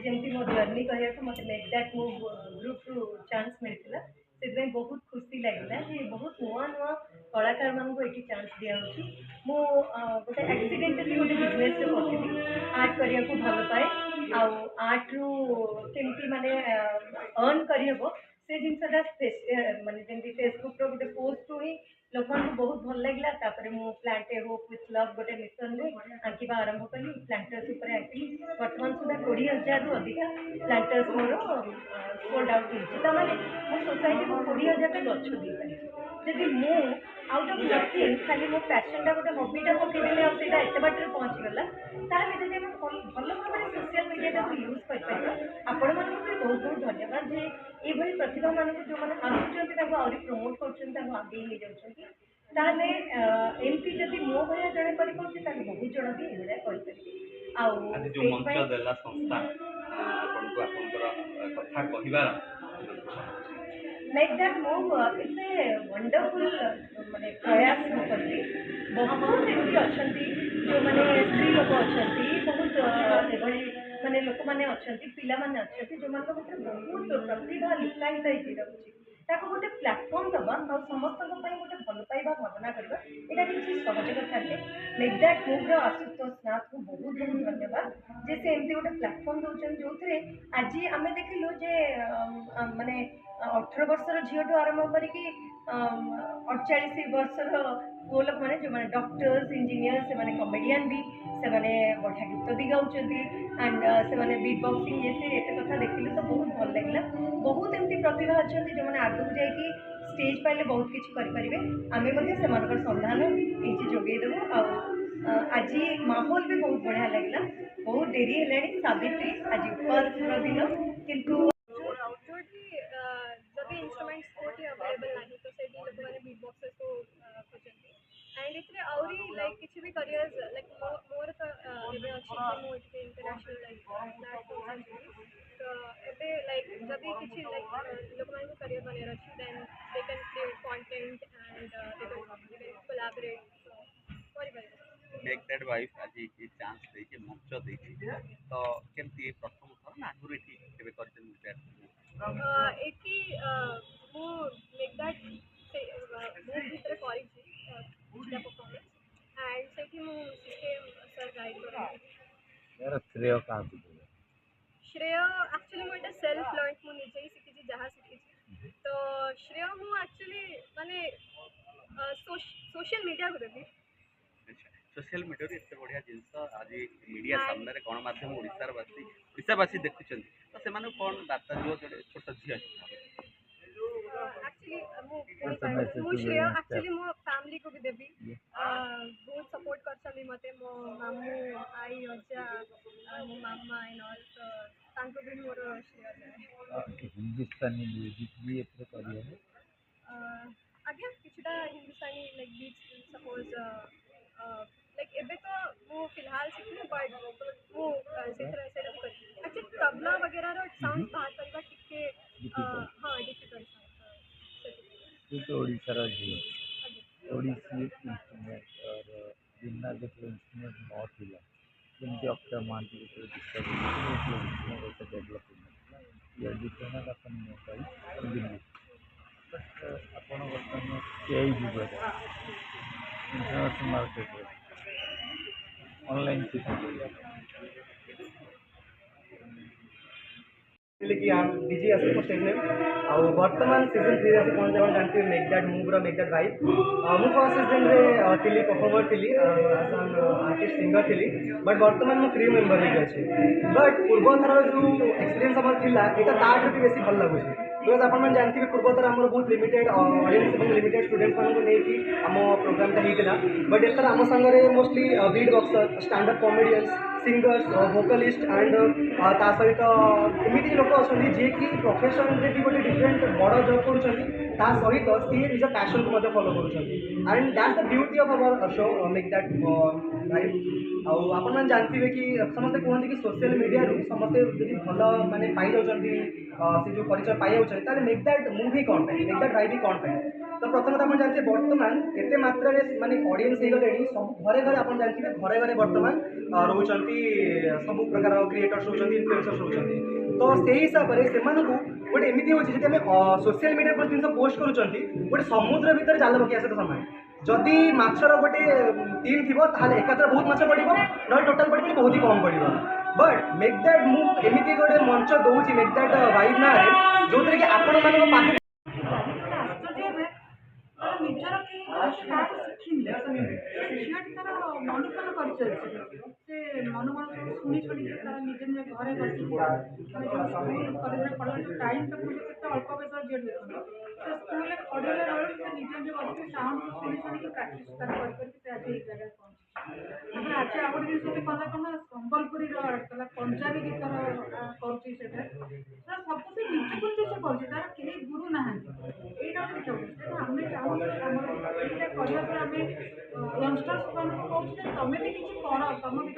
जमी मो जर्नी कह मत मेक दैट मूव ग्रुप रु चांस मिलता से बहुत खुशी लगे कि बहुत नुआ नुआ कलाकार मानक ये चांस दिखाई मु गोटे एक्सीडेंटली गोटे बिजनेस पशि आर्ट करने को भल पाए आर्ट रु केमती माने अर्न करहब से जिनसा माने जमी फेसबुक गोटे पोस्ट रु ही लोक बहुत भल लगे मु प्लांटे होप विथ लव गोटे मिशन में आंकिबा आरंभ कली प्लांटर्स उपर आंकिली वर्तमान सुधा 20,000 रु अधिका प्लांटर्स मोर सोल्ड आउट होता मैंने मो सोसाइटी को 20,000 गछ दे पारे जदि मु आउट ऑफ नथिंग खाली मो पैशन गोटे हॉबीटा पकईदेली आटा एत बाटर पहुँचीगला ताहले जब भल भाव में सोशल मीडिया को यूज कर आपण मानक भी बहुत बहुत धन्यवाद जे ये प्रतिभा मानक जो मैंने आसुँच आहरी प्रमोट कर आगे ले जाऊँगी ताले एमती जदि मो भाया जड़े कर बहुत जन भी ये आज जो मंच देला संस्था आपनको आपनकर कथा कहिबार like that move it's a wonderful माने प्रयास मु करली बहुत एमती अच्छी जो मैंने स्त्री लोक अच्छी बहुत एभली माने लोक मैंने अच्छा पिला माने अच्छा जो मान गोटे बहुत प्रतिभा लुकायित रही ताको गोटे प्लाटफर्म दबा और समस्त गोटे भल पाइबा भावना करबा एटा किसी सहज कथा नहीं मेक दैट मूव आशुतोष नाथ को बहुत बहुत धन्यवाद जे से एमती गोटे प्लाटफर्म दौरान जो थे आज आम देखिलु जे माने 18 वर्षर झीठू आरंभ करके 48 वर्षर पुओ लोक मैंने जो मैंने डॉक्टर्स इंजीनियर से मैंने कॉमेडियन भी से मैंने बढ़िया गीत भी गाँव एंड से मैंने बीट बॉक्सिंग ये से एत कथा देखिले तो बहुत भल लगे बहुत एमती प्रतिभा अच्छा जो मैंने आगू जाकि स्टेज पाइले बहुत किसी करेंगे आम से संधान ये जोगेदेबू आज माहौल भी बहुत बढ़िया लगे बहुत डेरी है सावित्री आज उपवास दिन किंतु जब इंस्ट्रूमेंट्स कोठी अवेलेबल नहीं तो सेठी लोग माने बीट बॉक्सर्स को खोजंती एंड इतने आउरी लाइक किसी भी करियर्स लाइक मोर तो एबे अछि कि मो इतने इंटरनेशनल लाइक प्लेटफॉर्म तो एबे लाइक जब किसी लाइक लोग माने को करियर बने अछि then they can create content and they can collaborate very make that wife आज ये चांस दे के मंच दे तो केमती प्रथम थर ना आगुरी केबे करछन एटी मु मेक दैट मु भितर करिछि पूरा परफॉर्मेंस एंड सेठी मु सिस्टम सर गाइड कर यार श्रेय का श्रेय एक्चुअली मु एटा सेल्फ लर्न मु निजे ही सिखिछि जहाँ सिखिछि तो श्रेय मु एक्चुअली माने सोशल मीडिया को देबी सोशल मीडिया रे एते बढ़िया जिनस आज मीडिया सामने रे गणमाध्यम ओडिशावासी देखुछन तो से माने कोन बार्ता जो छोट झी एक्चुअली मु श्रेय एक्चुअली मो फैमिली को भी देबी बहुत सपोर्ट करछली मते मो मामू आई अजा मो मामा एंड ऑल तो तांको भी मोर श्रेय जाय हिंदुस्तानी म्यूजिक भी एते करियो आगे किछटा हिंदुस्तानी लाइक बीट्स सपोज लाइक एबे तो वो फिलहाल सीखने बट वो सेथरा सेट अप कर एक्चुअली तबला वगैरह रो साउंड बाहर करबा टिके हां डिफिकल्ट ये तो ओडिशा रा जी ओडिसी इंस्ट्रूमेंट और बिना जो इंस्ट्रूमेंट न थिला जेमती अक्षर मानती को डिस्कस को डेवलपमेंट या डिफरेंट अपन मोबाइल बिजनेस बट अपन वर्तमान एआई जुग इंटरनेशनल मार्केट ऑनलाइन कि हम डीजे आसे को स्टेज में आ वर्तमान सीजन 3 आसे कोन जगह जानते मेक दैट मूव रा मेक दैट वाइब मु फर्स्ट सीजन रे थिली परफॉर्मर थिली आसान आर्टिस्ट सिंगर थिली बट वर्तमान मु क्रू मेंबर रे अछि बट पूर्व थरा जो एक्सपीरियंस हमर थिला एटा ताठ भी बेसी भल लागु छै बिकॉज अपन मन जानती है पूर्व थरा हमर बहुत लिमिटेड ऑडियंस और लिमिटेड स्टूडेंट्स मान को नै कि हम प्रोग्राम ता हितला बट एतर हम संगरे mostly beat boxer stand up comedians singers vocalist and ता सहित एमती लोक अच्छा जी कि प्रोफेशन रे भी गोटे डिफरेंट बड़ जॉब कर सहित सी निज पैशन को फॉलो कर and that's the beauty of our show make that life आप जानते कि समस्ते कहते कि सोशल मीडिया समस्ते जब भल माने पाई जाऊँच से जो परिचय पाई जाऊँ मेक दैट मूवी कौन पे मेक दैट ड्राइव भी कौन पे तो प्रथम आप जानते बर्तमान एत मात्रा माने ऑडियंस हो गले सब घरे घरे आप जानते घरे घरे बर्तमान रोच कि सब प्रकार क्रिएटर्स होती इनफ्लुएंसर्स होती तो से हिसाब से गोटे एमती हो सोशल मीडिया पर जिन पोस्ट करुँच गोटे समुद्र भितर जाल पकड़ा सहित सामान जदि माछर गोटे टीम थी एकाथर बहुत माछ पड़ो ना टोटाल पड़े बहुत ही कम पड़ो बट मेक दैट मूव एमती गोटे मंच दौर मेक दैट वाइब ना जो कि आपण मान आश्चर्य हे तार निजर शिखिनी झीटी तार मनुष्य कर चलছে मन मन सब शुणी शुणी तार निज निज घरे बस स्कूल कॉलेज पढ़ा टाइम तक अल्प बयस झील देखते तो स्कूल पढ़े बेलू से निजे निजे बस साउंड शुणी शुणी प्राक्ट करके आज ये जगह पहुँचे आज आ गए जिन कला कौन संबलपुरी पंजाबी गीतर कर सब से निज को से तार कहीं गुरु ना यहाँ देखा आम चाहूँ आम यहाँ करने यंगस्टर्स मान कहूँ तुम भी किसी कर तुम भी